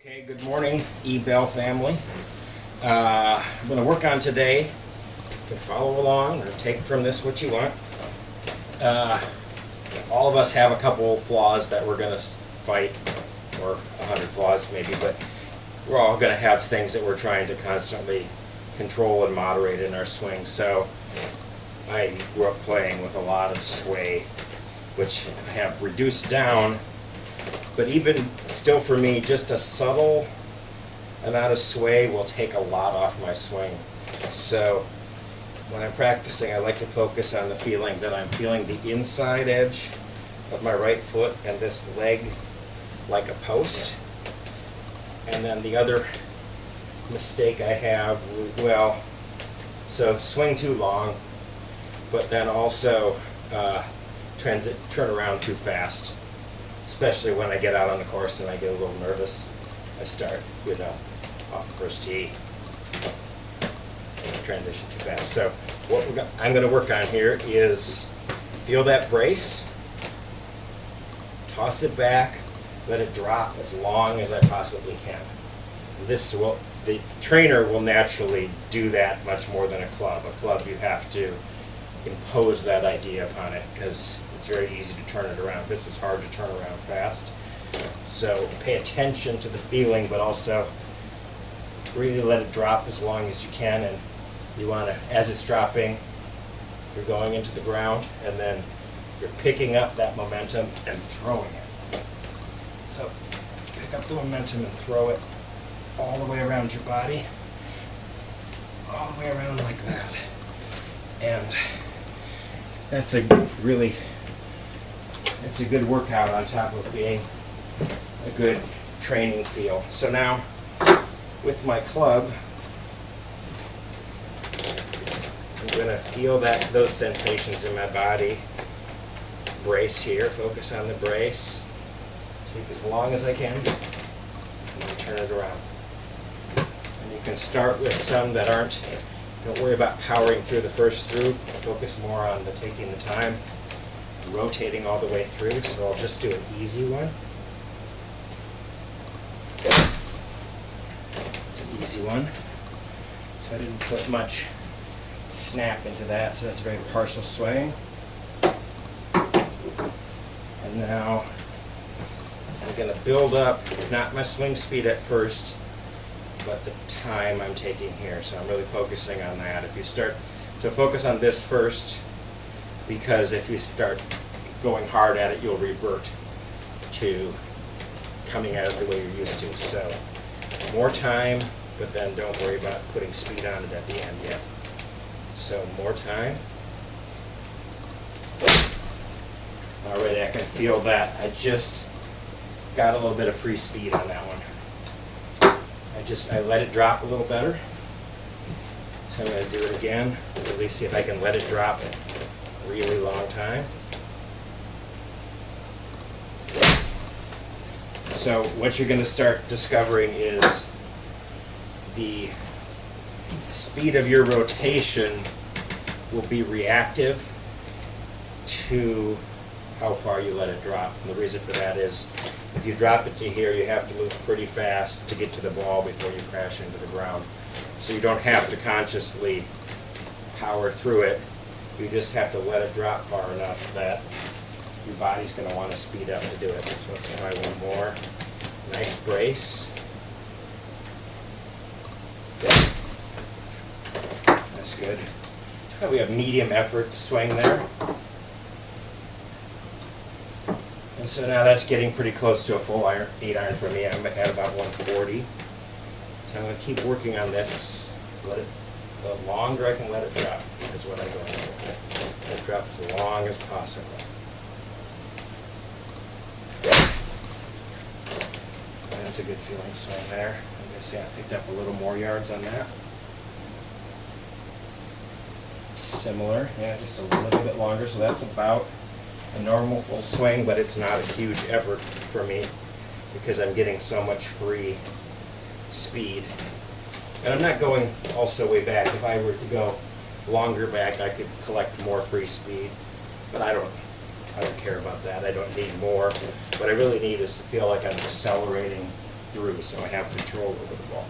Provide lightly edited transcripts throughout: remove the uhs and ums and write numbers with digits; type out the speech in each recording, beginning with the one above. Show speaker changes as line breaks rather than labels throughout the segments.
Okay, good morning, E-Bell family. I'm going to work on today. You can follow along or take from this what you want. All of us have a couple flaws that we're going to fight, or 100 flaws maybe, but we're all going to have things that we're trying to constantly control and moderate in our swing. So I grew up playing with a lot of sway, which I have reduced down. But even still, for me, just a subtle amount of sway will take a lot off my swing. So when I'm practicing, I like to focus on the feeling that I'm feeling the inside edge of my right foot and this leg like a post. And then the other mistake I have, well, so swing too long, but then also turn around too fast. Especially when I get out on the course and I get a little nervous. I start, off the first tee. Transition too fast. So what I'm going to work on here is feel that brace, toss it back, let it drop as long as I possibly can. The trainer will naturally do that much more than a club. A club, you have to impose that idea upon it because it's very easy to turn it around. This is hard to turn around fast. So pay attention to the feeling, but also really let it drop as long as you can. And you want to, as it's dropping, you're going into the ground, and then you're picking up that momentum and throwing it. So pick up the momentum and throw it all the way around your body, all the way around like that. And that's a good workout on top of being a good training feel. So now, with my club, I'm going to feel those sensations in my body. Brace here, focus on the brace. Take as long as I can, and then turn it around. And you can start with some that don't worry about powering through the first through. Focus more on taking the time, rotating all the way through. So I'll just do an easy one. It's an easy one. So I didn't put much snap into that, so that's a very partial swing. And now I'm going to build up, not my swing speed at first, but the time I'm taking here. So I'm really focusing on that. So focus on this first, because if you start going hard at it, you'll revert to coming at it the way you're used to. So more time, but then don't worry about putting speed on it at the end yet. So more time. Already I can feel that. I just got a little bit of free speed on that one. I let it drop a little better. So I'm going to do it again, at least see if I can let it drop a really long time. So what you're going to start discovering is the speed of your rotation will be reactive to how far you let it drop. And the reason for that is if you drop it to here, you have to move pretty fast to get to the ball before you crash into the ground. So you don't have to consciously power through it. You just have to let it drop far enough that your body's going to want to speed up to do it. So let's try one more. Nice brace. That's good. We have medium effort swing there. And so now that's getting pretty close to a full 8-iron for me. I'm at about 140. So I'm going to keep working on this. The longer I can let it drop is what I'm going to do. Let it drop as long as possible. And that's a good feeling swing there. I guess, I picked up a little more yards on that. Similar, just a little bit longer. So that's about a normal full swing, but it's not a huge effort for me because I'm getting so much free speed. And I'm not going also way back. If I were to go longer back, I could collect more free speed, but I don't care about that. I don't need more. What I really need is to feel like I'm accelerating through, so I have control over the ball.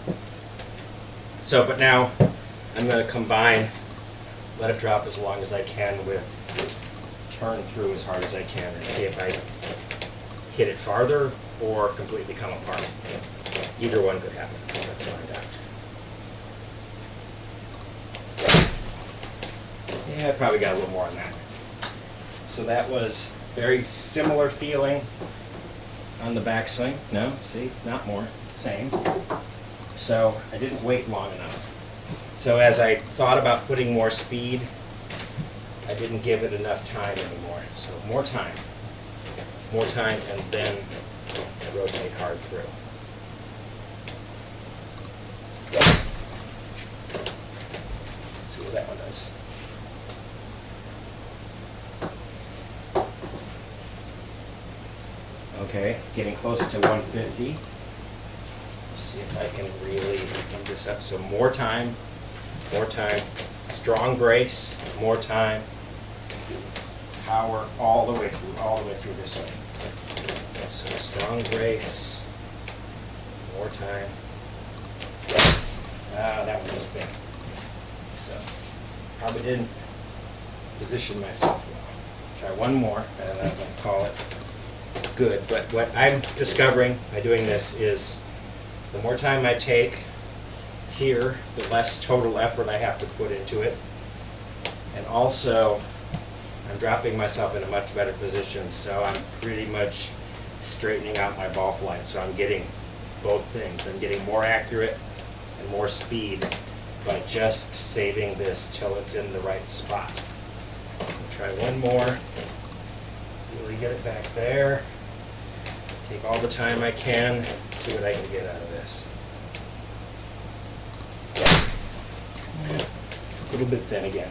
So, but now I'm going to combine let it drop as long as I can with turn through as hard as I can and see if I hit it farther or completely come apart. Either one could happen. Let's find out. Yeah, I probably got a little more on that. So that was very similar feeling on the backswing. No, see, not more, same. So I didn't wait long enough. So as I thought about putting more speed, I didn't give it enough time anymore. So more time, and then rotate hard through. Let's see what that one does. Okay, getting close to 150. Let's see if I can really move this up. So more time, strong brace, more time, power all the way through this way. So strong brace, more time. That one was thin. So probably didn't position myself well. Try one more, and I'm going to call it good. But what I'm discovering by doing this is the more time I take here, the less total effort I have to put into it. And also, I'm dropping myself in a much better position, so I'm pretty much straightening out my ball flight. So I'm getting both things. I'm getting more accurate and more speed by just saving this till it's in the right spot. I'll try one more. Really get it back there. Take all the time I can, see what I can get out of this. A little bit thin again.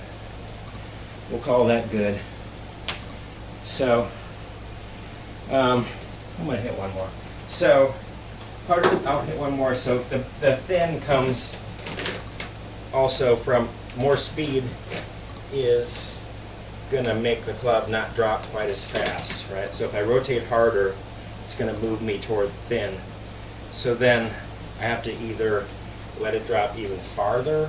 We'll call that good. So, I'm going to hit one more. So, I'll hit one more. So the thin comes also from more speed is going to make the club not drop quite as fast, right? So if I rotate harder, it's going to move me toward thin. So then I have to either let it drop even farther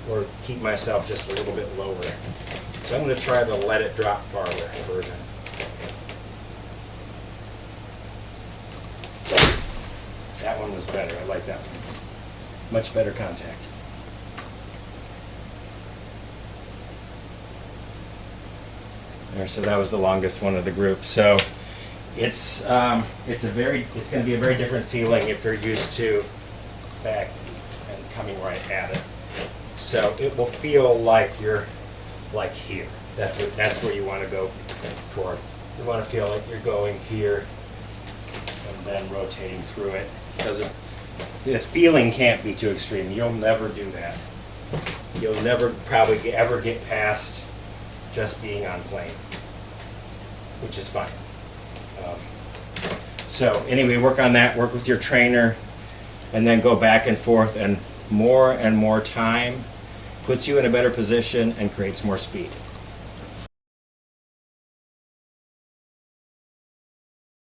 or keep myself just a little bit lower. So I'm going to try the let it drop farther version. That one was better. I like that one. Much better contact. There, so that was the longest one of the group. So it's going to be a very different feeling if you're used to back and coming right at it. So it will feel like you're like here. That's where you want to go toward. You want to feel like you're going here and then rotating through it. Because the feeling can't be too extreme. You'll never do that. You'll never probably ever get past just being on plane, which is fine. So anyway, work on that, work with your trainer, and then go back and forth, and more time puts you in a better position and creates more speed.